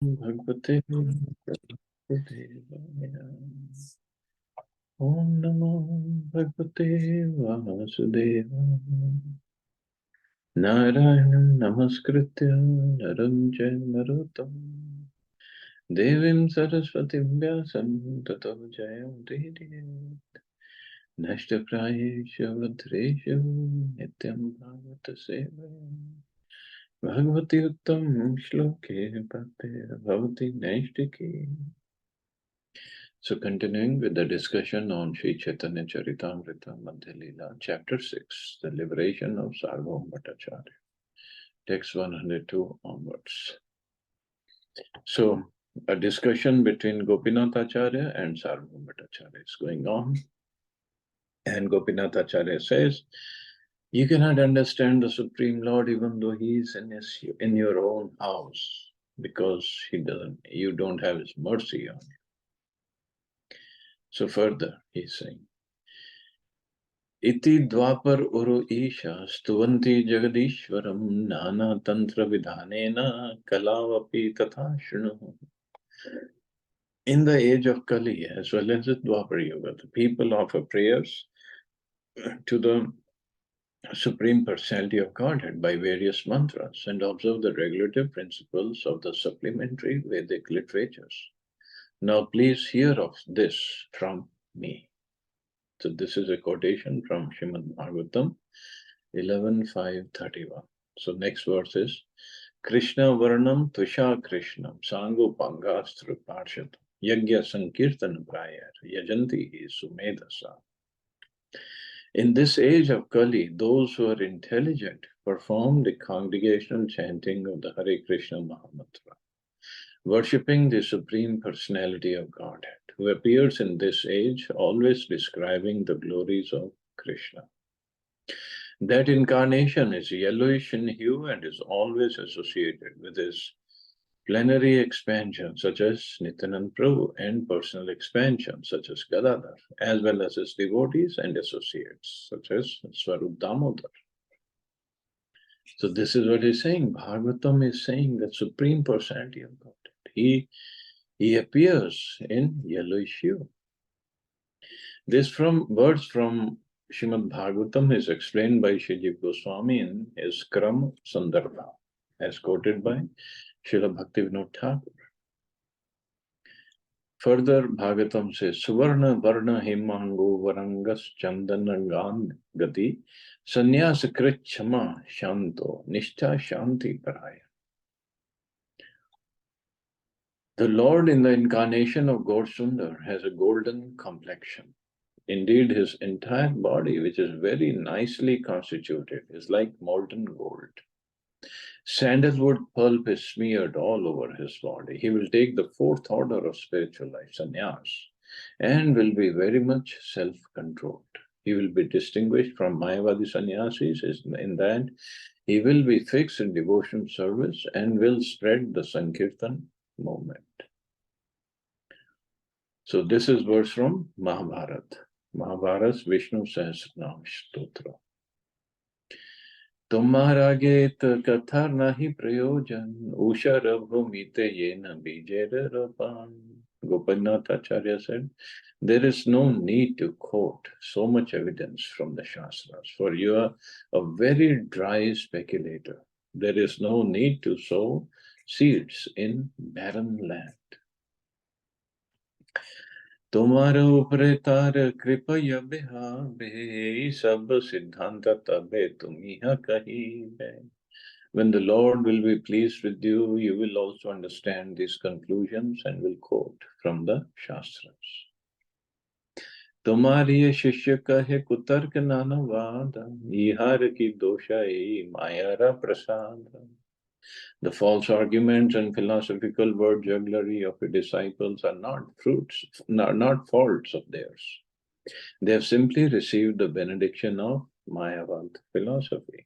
भगवते वासुदेवाय। ओम नमो भगवते वासुदेवाय। नारायणं नमस्कृत्य नरं चैव नरोत्तमं देवीं सरस्वतीं व्यासं ततो जयमुदीरयेत्। नष्टप्रायेषु भद्रेषु नित्यं भागवतसेवया भगवति उत्तम श्लोके भक्ते भवति नैष्टिकी. So continuing with the discussion on Sri Chaitanya Charitamrita Madhya Lila, Chapter 6, the liberation of Sarvabhauma Bhattacharya, text 102 onwards. So a discussion between Gopinath Acharya and Sarvabhauma Bhattacharya is going on. And Gopinath Acharya says, you cannot understand the Supreme Lord even though he is in your own house, because you don't have his mercy on you. So further, he's saying, Iti dvapar uru isha stuvanti jagadishwaram nana tantra vidhanena kalavapi tatha shrunuh. In the age of Kali, as well as the Dwapar Yuga, the people offer prayers to the Supreme Personality of Godhead by various mantras and observe the regulative principles of the supplementary Vedic literatures. Now please hear of this from me. So this is a quotation from Srimad Bhagavatam 11.5.31. So next verse is Krishna Varnam Tusha Krishnam Sango Pangastru Parshat Yagya Sankirtan Prayar Yajanti Sumedasa. In this age of Kali, those who are intelligent perform the congregational chanting of the Hare Krishna Mahamantra, worshipping the Supreme Personality of Godhead, who appears in this age, always describing the glories of Krishna. That incarnation is yellowish in hue and is always associated with his plenary expansion, such as Nityananda Prabhu, and personal expansion, such as Gadadhar, as well as his devotees and associates, such as Swarup Damodar. So this is what he's saying. Bhagavatam is saying that Supreme Personality of Godhead. He appears in yellowish hue. This words from Srimad Bhagavatam is explained by Shrijiv Goswami in his Kram Sandarbha, as quoted by Srila Bhaktivinoda Thakur. Further, Bhagavatam says, Suvarna Varna Himango Varangas Chandanangan Gati Sannyasa Krit Chama Shanto Nishtha Shanti Paraya. The Lord in the incarnation of Gaur Sundar has a golden complexion. Indeed, his entire body, which is very nicely constituted, is like molten gold. Sandalwood pulp is smeared all over his body. He will take the fourth order of spiritual life, sannyas, and will be very much self-controlled. He will be distinguished from Mayavadi sannyasis in that he will be fixed in devotion service and will spread the Sankirtan movement. So this is verse from Mahabharata. Mahabharata's Vishnu Sahasranam Stotra. तुम्हारा गीत कथा नहीं प्रयोजन उषर भूमिते ये न बीजेर रपान. Gopinath Acharya said, there is no need to quote so much evidence from the Shastras, for you are a very dry speculator. There is no need to sow seeds in barren land. तुम्हारे ऊपर तार कृपया बिहावे सब सिद्धांत तबे तुम्हिया कहिबे. When the Lord will be pleased with you, you will also understand these conclusions and will quote from the Shastras. तुम्हारी शिष्य कहे कुतर्क नाना वाद इहार की दोषाई मायारा प्रसाद. The false arguments and philosophical word jugglery of your disciples are not faults of theirs. They have simply received the benediction of Mayavad philosophy.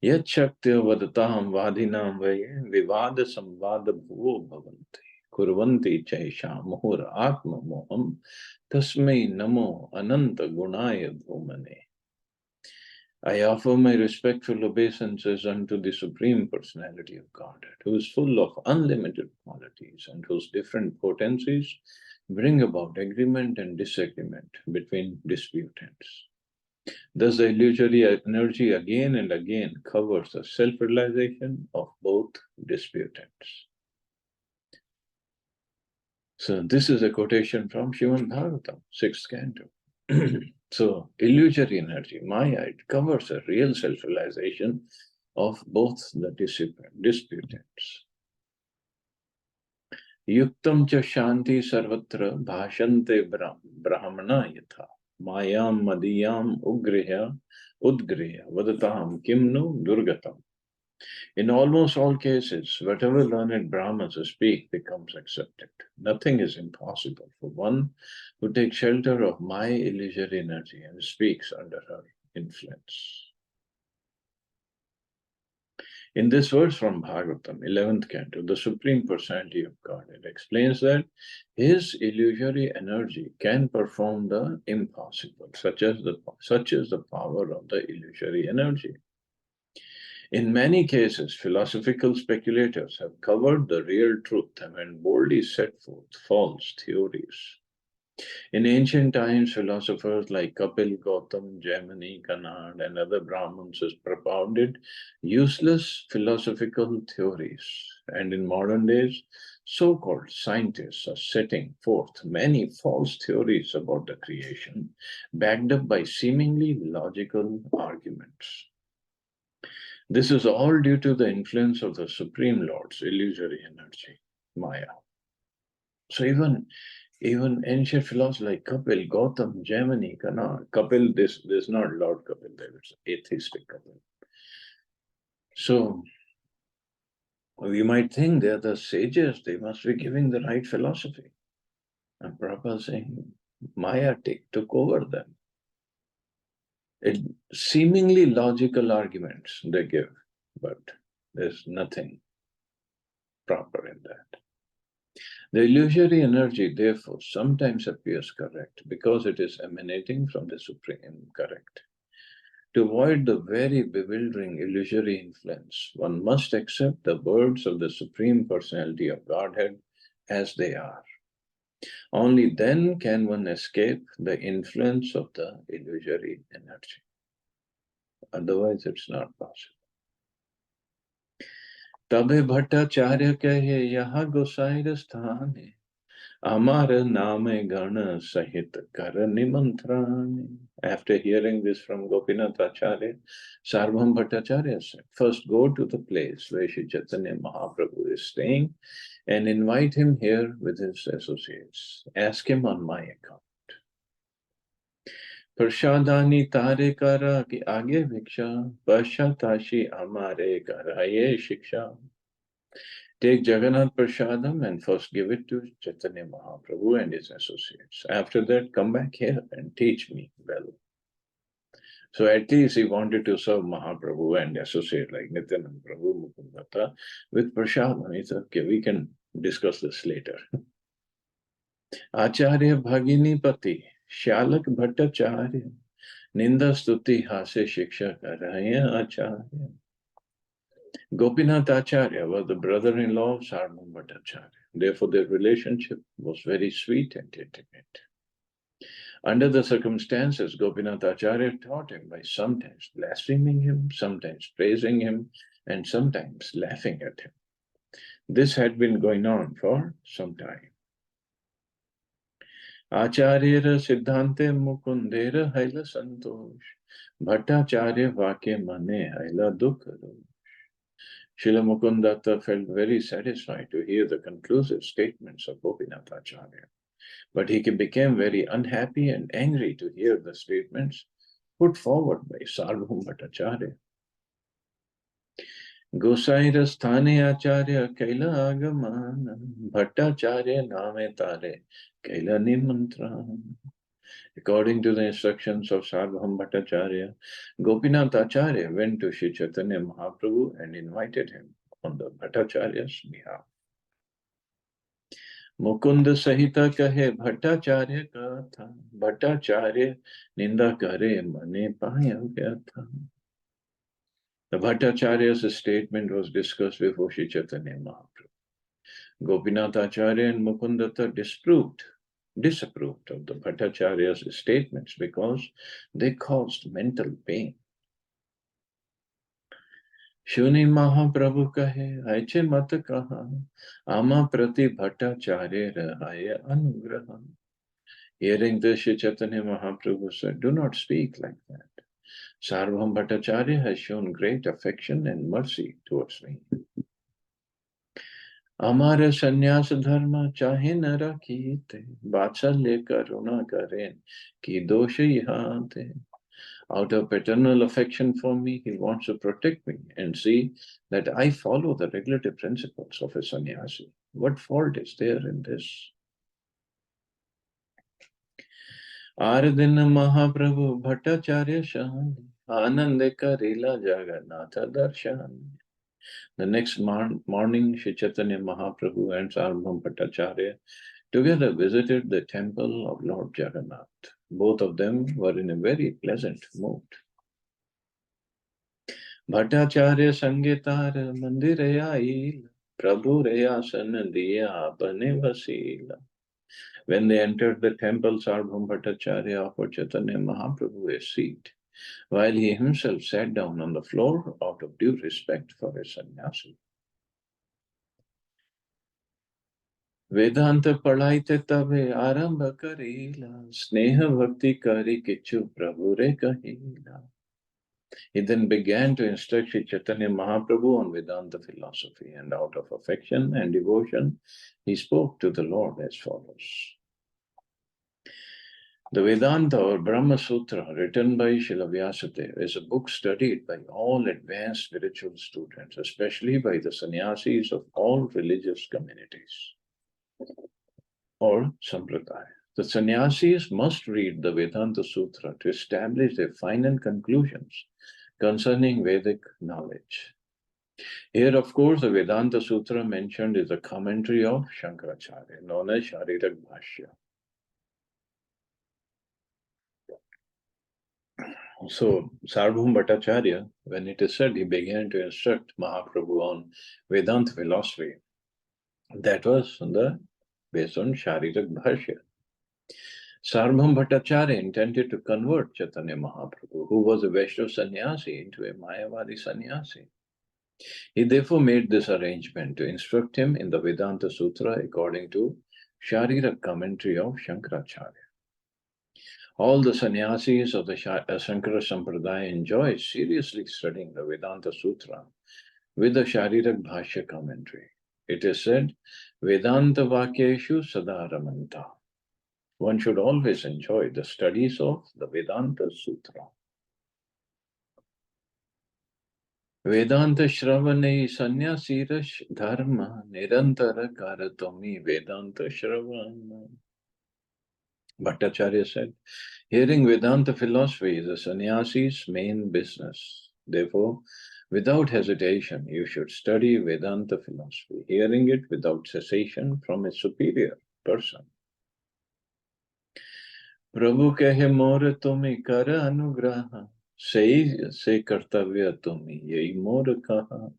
Yat shaktya vadatam vadinam vaye vivad samvad bhuvo bhavanti kurvanti chaisha muhur atma moham tasmai namo ananta gunaya bhumane. I offer my respectful obeisances unto the Supreme Personality of Godhead, who is full of unlimited qualities and whose different potencies bring about agreement and disagreement between disputants. Thus, the illusory energy again and again covers the self-realization of both disputants. So this is a quotation from Srimad Bhagavatam, 6th canto. So illusory energy, Maya, it covers a real self-realization of both the disputants. Yuktam cha shanti sarvatra bhashante brahmana yatha mayam madiyam udgriya vadatam kimnu durgatam. In almost all cases, whatever learned Brahmins speak becomes accepted. Nothing is impossible for one who takes shelter of my illusory energy and speaks under her influence. In this verse from Bhagavatam, 11th canto, the Supreme Personality of Godhead explains that his illusory energy can perform the impossible, such as the power of the illusory energy. In many cases, philosophical speculators have covered the real truth and boldly set forth false theories. In ancient times, philosophers like Kapil, Gautam, Jaimini, Kanad, and other Brahmins propounded useless philosophical theories. And in modern days, so-called scientists are setting forth many false theories about the creation, backed up by seemingly logical arguments. This is all due to the influence of the Supreme Lord's illusory energy, Maya. So even ancient philosophers like Kapil, Gautam, Jaimini, Kanad, Kapil, this is not Lord Kapil, it's atheistic Kapil. So we might think they're the sages, they must be giving the right philosophy. And Prabhupada is saying Maya took over them. Seemingly logical arguments they give, but there's nothing proper in that. The illusory energy, therefore, sometimes appears correct because it is emanating from the Supreme, correct. To avoid the very bewildering illusory influence, one must accept the words of the Supreme Personality of Godhead as they are. Only then can one escape the influence of the illusory energy. Otherwise, it's not possible. तबे भट्टाचार्य कहे यहाँ गोसाई स्थान है Amar Name Gana Sahit Kar Nimantrani. After hearing this from Gopinath Acharya, Sarvabhauma Bhattacharya said, first go to the place where Shri Chaitanya Mahaprabhu is staying and invite him here with his associates. Ask him on my account. Prashadani tare kara ki aage viksha, pashatashi amare karaye shiksha. Take Jagannath Prasadam and first give it to Chaitanya Mahaprabhu and his associates. After that, come back here and teach me well. So at least he wanted to serve Mahaprabhu and associate like Nityananda Prabhu, Mukundata with Prasadam. He said, okay, we can discuss this later. Acharya Bhagini Pati, Shalak Bhattacharya, Ninda Stuti Hase Shiksha Karaya Acharya. Gopinath Acharya was the brother-in-law of Sarvabhauma Bhattacharya. Therefore, their relationship was very sweet and intimate. Under the circumstances, Gopinath Acharya taught him by sometimes blaspheming him, sometimes praising him, and sometimes laughing at him. This had been going on for some time. Acharyera Siddhante Mukundera Haila Santosh, Bhattacharya Vakya Mane Haila Dukha. Srila Mukundatta felt very satisfied to hear the conclusive statements of Gopinath Acharya, but he became very unhappy and angry to hear the statements put forward by Sarvabhauma Bhattacharya. Gosaira Sthane Acharya Kaila Agamana Bhattacharya Name Tare Kaila Nimantrana. According to the instructions of Sarvabhauma Bhattacharya, Gopinath Acharya went to Sri Chaitanya Mahaprabhu and invited him on the Bhattacharya's behalf. Mukund सहित कहे भट्टाचार्य कथा, भट्टाचार्य निंदा करे मने पाया व्यथा. The Bhattacharya's statement was discussed before Sri Chaitanya Mahaprabhu. Gopinath Acharya and Mukundatta disapproved of the Bhattacharya's statements because they caused mental pain. Shuni Mahaprabhu kahe, aiche mat kaha, ama prati Bhattacharya rahaya anugraha. Hearing this, Sri Chaitanya Mahaprabhu said, do not speak like that. Sarvabhauma Bhattacharya has shown great affection and mercy towards me. हमारे संन्यास धर्म चाहे न रखीते, वात्सल्य करुणा करें कि दोष यहाँ थे. Out of paternal affection for me, he wants to protect me and see that I follow the regulative principles of a sannyasi. What fault is there in this? R Din Mahaprabhu Bhattacharya शान, आनंद करेला जगन्नाथ दर्शन. The next morning, Sri Chaitanya Mahaprabhu and Sarvabhauma Bhattacharya together visited the temple of Lord Jagannath. Both of them were in a very pleasant mood. Bhattacharya Sangetar Mandiraya Prabhu Reyasan Diya Bane Vasila. When they entered the temple, Sarvabhauma Bhattacharya offered Chaitanya Mahaprabhu a seat, while he himself sat down on the floor out of due respect for a sannyasi. वेदांत पढ़ाइते तबे आरंभ करेला, स्नेह भक्ति करी किच्छु प्रभु रे कहिला. He then began to instruct Sri Chaitanya Mahaprabhu on Vedanta philosophy, and out of affection and devotion, he spoke to the Lord as follows. The Vedanta or Brahma Sutra, written by Srila Vyasadeva, is a book studied by all advanced spiritual students, especially by the sannyasis of all religious communities or sampradaya. The sannyasis must read the Vedanta Sutra to establish their final conclusions concerning Vedic knowledge. Here, of course, the Vedanta Sutra mentioned is a commentary of Shankaracharya, known as Sharirak Bhashya. So, Sarvabhauma Bhattacharya, when it is said he began to instruct Mahaprabhu on Vedanta philosophy, that was based on Sharirak Bhashya. Sarvabhauma Bhattacharya intended to convert Chaitanya Mahaprabhu, who was a Vaishnava sannyasi, into a Mayavadi sannyasi. He therefore made this arrangement to instruct him in the Vedanta Sutra according to Sharirak commentary of Shankaracharya. All the sannyasis of the Shankara Sampradaya enjoy seriously studying the Vedanta Sutra with the Sharirak Bhashya commentary. It is said, Vedanta Vakyeshu Sadaramanta. One should always enjoy the studies of the Vedanta Sutra. Vedanta Shravane Sannyasirash Dharma Nirantara Karatomi Vedanta Shravana. Bhattacharya said, hearing Vedanta philosophy is a sannyasi's main business. Therefore, without hesitation, you should study Vedanta philosophy, hearing it without cessation from a superior person. Prabhu kehe more tumi kara anugraha, se kartavya tumi, yei more kaha.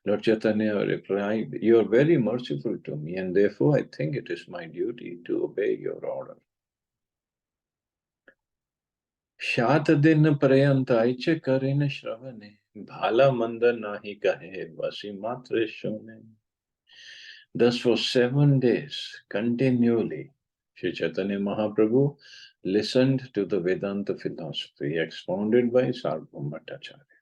Lord Chaitanya replied, you are very merciful to me, and therefore I think it is my duty to obey your order. शात दिन पर्यंत ऐचे करेन श्रवणे, भाला मंद नाही कहे बसी मात्र सुने. Thus for 7 days continually, Sri Chaitanya Mahaprabhu listened to the Vedanta philosophy expounded by Sarvabhauma Bhattacharya.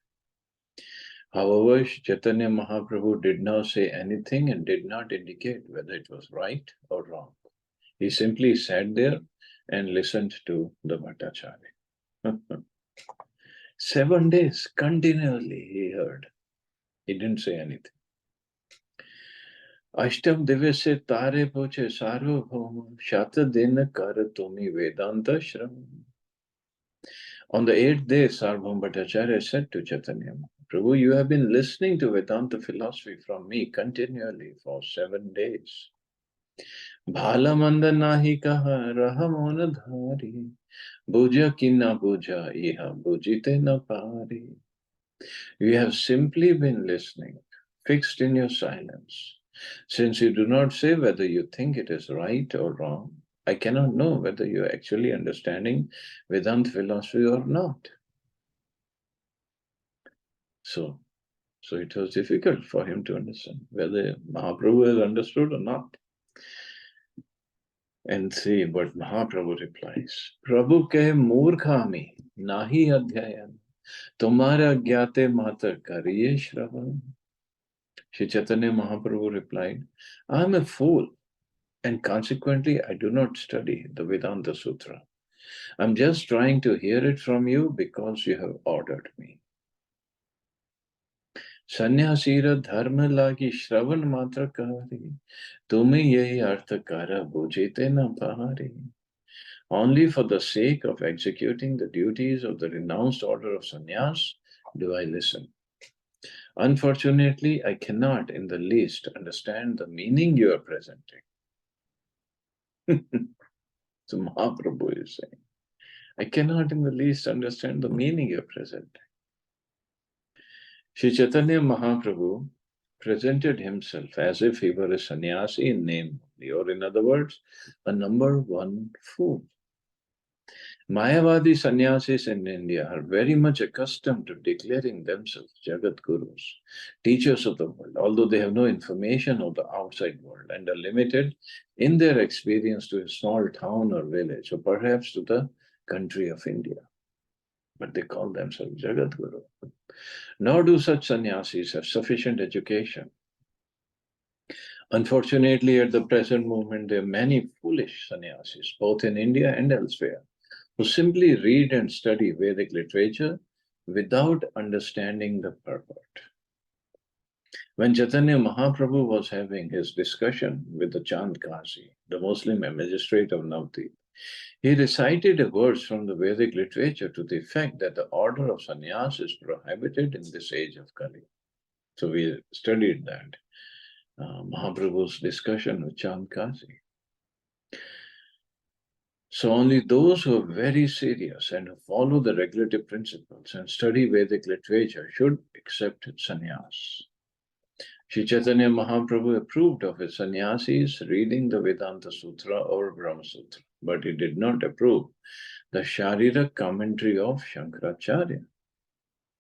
However, Chaitanya Mahaprabhu did not say anything and did not indicate whether it was right or wrong. He simply sat there and listened to the Bhattacharya. 7 days continually he heard. He didn't say anything. Ashtam divase tare poche sarvabhauma shata din kar tumi vedanta shram. On the 8th day, Sarvabhauma Bhattacharya said to Chaitanya, Prabhu, you have been listening to Vedanta philosophy from me continually for 7 days. Bhala manda nahi kaha raha mona dhari. Buja ki na buja iha bujite na pari. You have simply been listening, fixed in your silence. Since you do not say whether you think it is right or wrong, I cannot know whether you are actually understanding Vedanta philosophy or not. So, so it was difficult for him to understand whether Mahaprabhu has understood or not. And see what Mahaprabhu replies. Prabhu ke murkhami nahi adhyayan. Tumhara gyate matar kariye shravan. Shri Chaitanya Mahaprabhu replied, I am a fool, and consequently I do not study the Vedanta Sutra. I am just trying to hear it from you because you have ordered me. Sannyasira dharma lagi shravan matra kari, tumi yehi artha kara bujite na pahari. Only for the sake of executing the duties of the renounced order of sannyas do I listen. Unfortunately, I cannot in the least understand the meaning you are presenting. So Mahaprabhu is saying, I cannot in the least understand the meaning you are presenting. Sri Chaitanya Mahaprabhu presented himself as if he were a sannyasi in name only, or in other words, a number one fool. Mayavadi sannyasis in India are very much accustomed to declaring themselves Jagat Gurus, teachers of the world, although they have no information of the outside world and are limited in their experience to a small town or village, or perhaps to the country of India. But they call themselves Jagat Guru. Nor do such sannyasis have sufficient education. Unfortunately, at the present moment, there are many foolish sannyasis, both in India and elsewhere, who simply read and study Vedic literature without understanding the purport. When Chaitanya Mahaprabhu was having his discussion with the Chand Kazi, the Muslim magistrate of Navadvip, he recited a verse from the Vedic literature to the effect that the order of sannyas is prohibited in this age of Kali. So we studied that, Mahaprabhu's discussion with Chand Kazi. So only those who are very serious and who follow the regulative principles and study Vedic literature should accept sannyas. Sri Chaitanya Mahaprabhu approved of his sannyasis reading the Vedanta Sutra or Brahma Sutra, but he did not approve the Sharira commentary of Shankaracharya.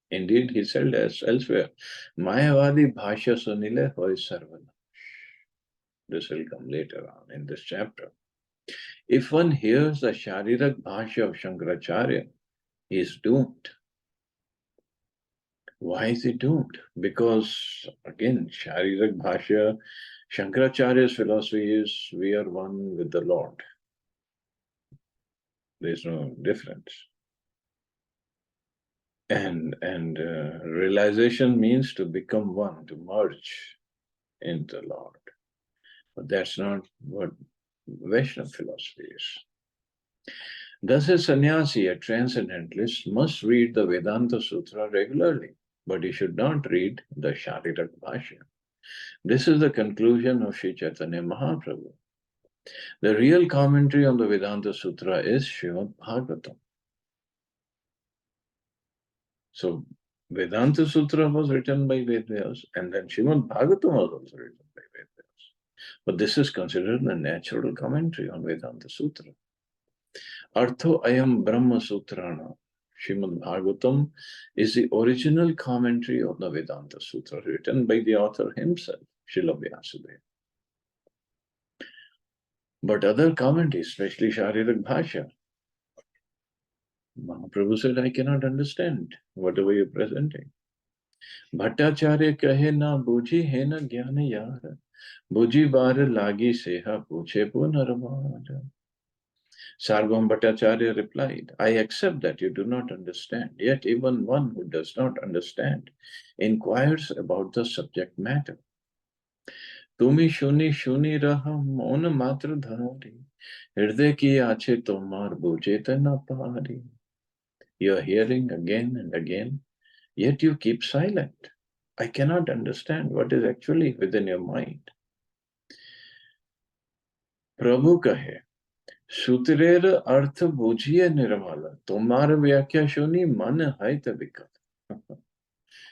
Indeed, he said as elsewhere, Mayavadi Bhashya Sunile Hoy Sarvana. This will come later on in this chapter. If one hears the Sharirak Bhashya of Shankaracharya, he is doomed. Why is he doomed? Because, again, Sharirak Bhashya, Shankaracharya's philosophy is we are one with the Lord. There's no difference. And realization means to become one, to merge in the Lord. But that's not what Vaishnava philosophy is. Thus, a sannyasi, a transcendentalist, must read the Vedanta Sutra regularly, but he should not read the Sharirak Bhashya. This is the conclusion of Sri Chaitanya Mahaprabhu. The real commentary on the Vedanta Sutra is Srimad Bhagavatam. So, Vedanta Sutra was written by Vedas, and then Srimad Bhagavatam was also written by Vedas. But this is considered a natural commentary on Vedanta Sutra. Artho Ayam Brahma Sutrana, Srimad Bhagavatam, is the original commentary on the Vedanta Sutra written by the author himself, Srila Vyasadeva. But other commentaries, especially Sharirak Bhashya, Mahaprabhu said, I cannot understand whatever you're presenting. Bhattacharya kahe na buji hai na jnana yara, buji bar lagi seha puche punarvara. Sarvam Bhattacharya replied, I accept that you do not understand, yet even one who does not understand inquires about the subject matter. Tumi shuni shuni raha mona matra dhari, hriday ki ache tomar bujete na pari. You are hearing again and again, yet you keep silent. I cannot understand what is actually within your mind. प्रभु कहे, सूत्रेर अर्थ बूझिए निर्मल, तुम्हार व्याख्या सुनी मन है विकल.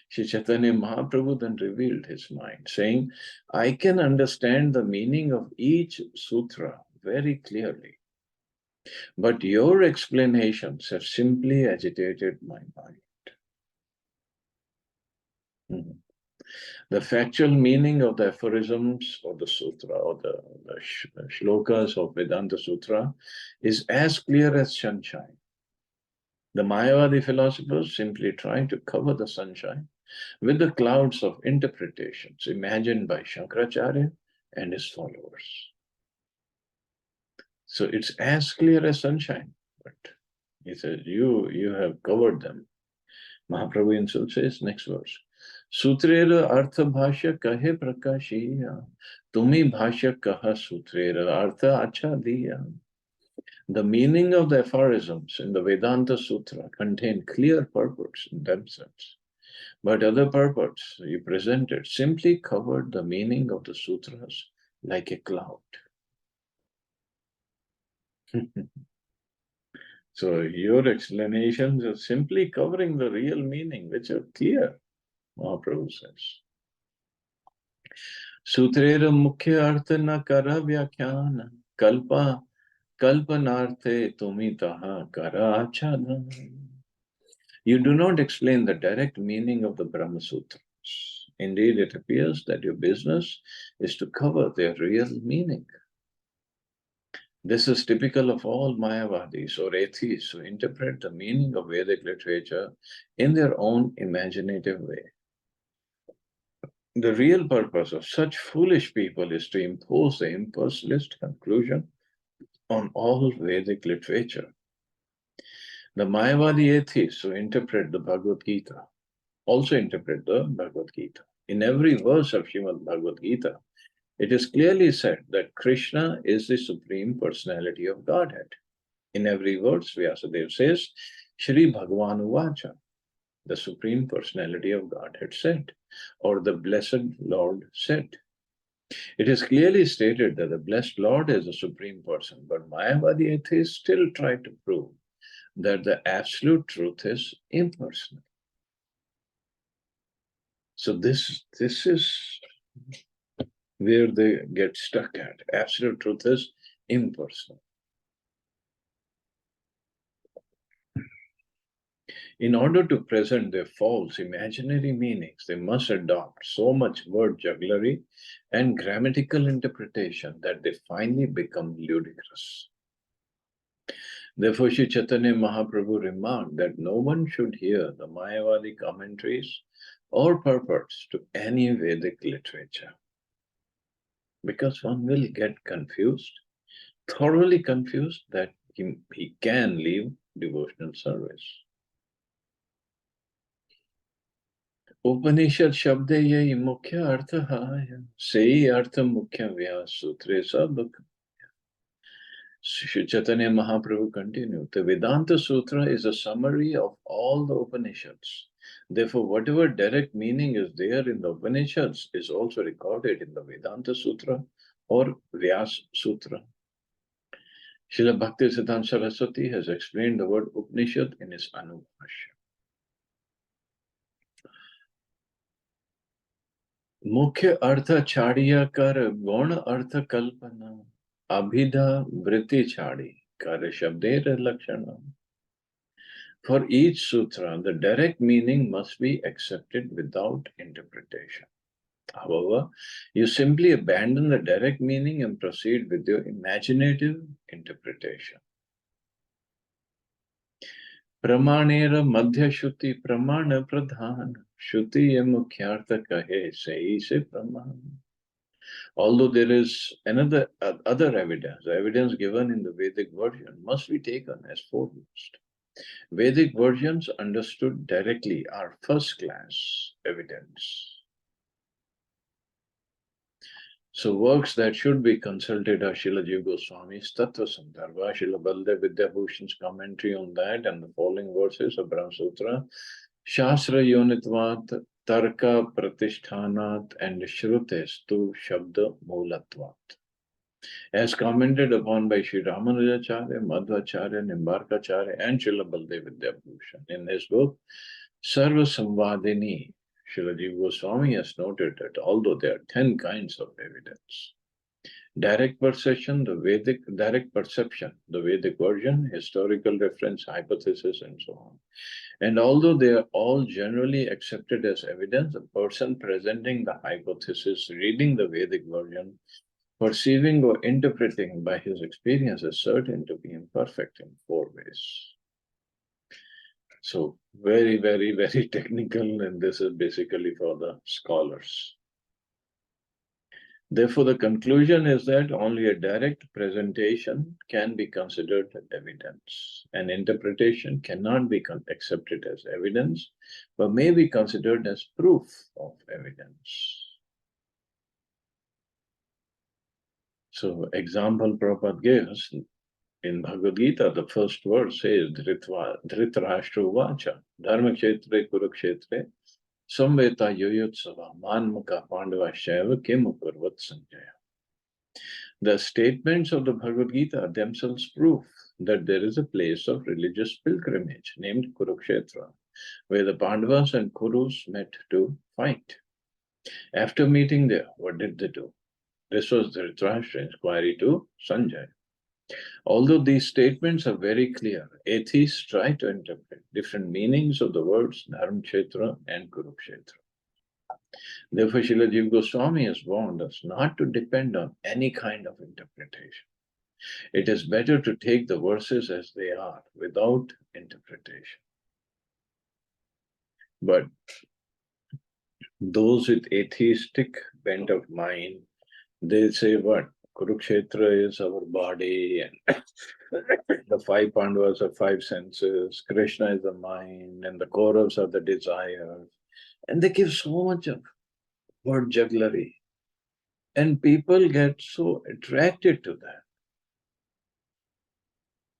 Sri Chaitanya Mahaprabhu then revealed his mind, saying, I can understand the meaning of each sutra very clearly, but your explanations have simply agitated my mind. Mhm. The factual meaning of the aphorisms of the sutra or the shlokas of Vedanta Sutra is as clear as sunshine. The Mayavadi philosophers simply try to cover the sunshine with the clouds of interpretations imagined by Shankaracharya and his followers. So it's as clear as sunshine, but he says, you have covered them. Mahaprabhu himself says, next verse, Sutrera artha bhashya kahe prakashiya, tumi bhashya kaha sutrera artha acha diya. The meaning of the aphorisms in the Vedanta Sutra contain clear purports in themselves. But other purports you presented simply covered the meaning of the sutras like a cloud. So your explanations are simply covering the real meaning, which are clear, Mahaprabhu says. Sutrera mukhya artha na kara vyakhyana kalpa kalpanarthe tumi taha kara achana. You do not explain the direct meaning of the Brahma Sutras. Indeed, it appears that your business is to cover their real meaning. This is typical of all Mayavadis or atheists who interpret the meaning of Vedic literature in their own imaginative way. The real purpose of such foolish people is to impose the impersonalist conclusion on all Vedic literature. The Mayavadi atheists who interpret the Bhagavad Gita also interpret the Bhagavad Gita. In every verse of Srimad Bhagavad Gita, it is clearly said that Krishna is the Supreme Personality of Godhead. In every verse, Vyasadeva says, Shri Bhagavan Uvacha, the Supreme Personality of Godhead said, or the Blessed Lord said. It is clearly stated that the Blessed Lord is the Supreme Person, but Mayavadi atheists still try to prove that the absolute truth is impersonal. So this is where they get stuck at. Absolute truth is impersonal. In order to present their false imaginary meanings, they must adopt so much word jugglery and grammatical interpretation that they finally become ludicrous. Therefore, Sri Chaitanya Mahaprabhu remarked that no one should hear the Mayavadi commentaries or purports to any Vedic literature, because one will get confused, thoroughly confused, that he can leave devotional service. उपनिषद शब्द यही मुख्य अर्थ है, सही अर्थ मुख्य व्यास सूत्रे सब. Chaitanya Mahaprabhu continued, the Vedanta Sutra is a summary of all the Upanishads. Therefore, whatever direct meaning is there in the Upanishads is also recorded in the Vedanta Sutra or Vyas Sutra. Srila Bhaktisiddhanta Saraswati has explained the word Upanishad in his Anubhashya. मुख्य अर्थ छाड़िया कर गौण अर्थ कल्पना अभिधा वृत्ति छाड़ी कर शब्देर लक्षण. For each sutra, the direct meaning must be accepted without interpretation. However, you simply abandon the direct meaning and proceed with your imaginative interpretation. प्रमाणेर मध्य श्रुति प्रमाण प्रधान श्रुति ये मुख्यार्थ कहे सही से प्रमाण. Although there is other evidence, the evidence given in the Vedic version must be taken as foremost. Vedic versions understood directly are first-class evidence. So works that should be consulted are Srila Jiva Goswami's Tattva Sandarbha, Srila Baldev Vidyabhushan's commentary on that, and the following verses of Brahma Sutra, Shastra Yonitvat, Tarka Pratishthanat, and Shrutes tu Shabda Moolatvat. as commented upon by Sri Ramanujacharya, Madhvacharya, Nimbarkacharya, and Srila Baldev Vidyabhushan in his book Sarva Samvadini. Srila Jiva Goswami has noted that although there are 10 kinds of evidence, direct perception, the Vedic version, historical reference, hypothesis, and so on. And although they are all generally accepted as evidence, the person presenting the hypothesis, reading the Vedic version, perceiving or interpreting by his experience is certain to be imperfect in 4 ways. So very, very, very technical, and this is basically for the scholars. Therefore, the conclusion is that only a direct presentation can be considered evidence. An interpretation cannot be accepted as evidence, but may be considered as proof of evidence. So, example Prabhupada gives in Bhagavad Gita, the first verse says, Dhritarashtra Vacha, Dharma Kshetre Kurukshetre, Samveta Yoyotsava, Manmaka Pandava Shaiva Kim Uparvat Sanjaya. The statements of the Bhagavad Gita themselves prove that there is a place of religious pilgrimage named Kurukshetra, where the Pandavas and Kurus met to fight. After meeting there, what did they do? This was the Dhritarashtra's inquiry to Sanjay. Although these statements are very clear, atheists try to interpret different meanings of the words Dharmkshetra and Kurukshetra. Therefore, Srila Jiva Goswami has warned us not to depend on any kind of interpretation. It is better to take the verses as they are, without interpretation. But those with atheistic bent of mind, they say what? Kurukshetra is our body, and the 5 Pandavas are 5 senses, Krishna is the mind, and the Kauravas are the desires. And they give so much of word jugglery. And people get so attracted to that,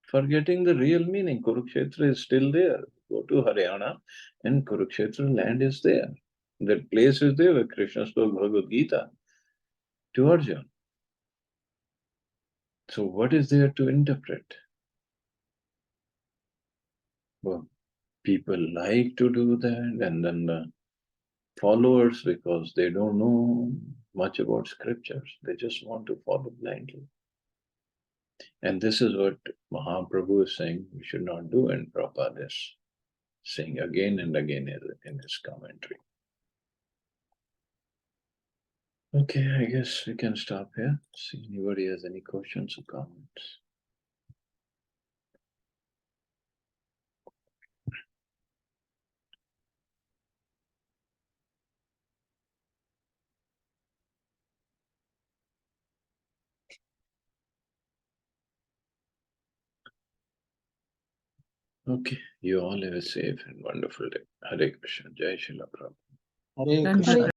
forgetting the real meaning. Kurukshetra is still there. Go to Haryana, and Kurukshetra land is there. That place is there where Krishna spoke Bhagavad Gita to Arjuna. So what is there to interpret? Well, people like to do that, and then the followers, because they don't know much about scriptures, they just want to follow blindly. And this is what Mahaprabhu is saying we should not do, and Prabhupada is saying again and again in his commentary. Okay, I guess we can stop here. See anybody has any questions or comments. Okay, you all have a safe and wonderful day. Hare Krishna, Jai Srila Prabhupada. Hare Krishna.